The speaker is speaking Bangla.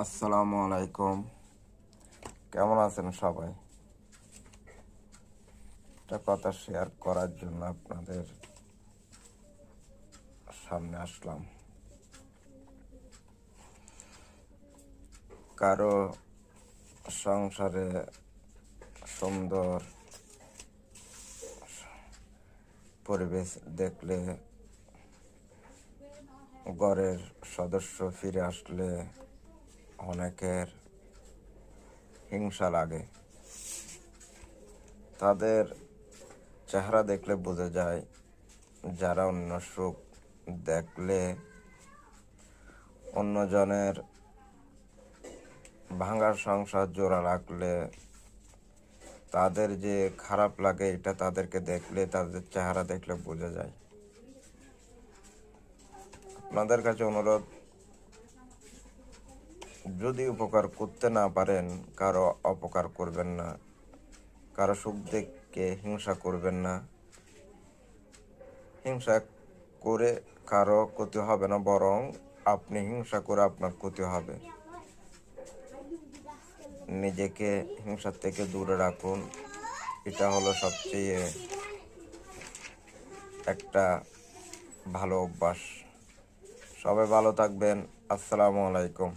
আসসালামু আলাইকুম। কেমন আছেন সবাই? একটা কথা শেয়ার করার জন্য আপনাদের সামনে আসলাম। কারো সংসারে সুন্দর পরিবেশ দেখলে, ঘরের সদস্য ফিরে আসলে অনেকের হিংসা লাগে। তাদের চেহারা দেখলে বোঝা যায় যারা অন্য সুখ দেখলে, অন্যজনের ভাঙার সংসার জোড়া রাখলে তাদের যে খারাপ লাগে, এটা তাদেরকে দেখলে, তাদের চেহারা দেখলে বোঝা যায়। আপনাদের কাছে অনুরোধ, যদি উপকার করতে না পারেন কারো অপকার করবেন না, কারো সুখ দেখে হিংসা করবেন না। হিংসা করে কারো ক্ষতি হবে না, বরং আপনি হিংসা করে আপনার ক্ষতি হবে। নিজেকে হিংসার থেকে দূরে রাখুন, এটা হলো সবচেয়ে একটা ভালো অভ্যাস। সবাই ভালো থাকবেন। আসসালামু আলাইকুম।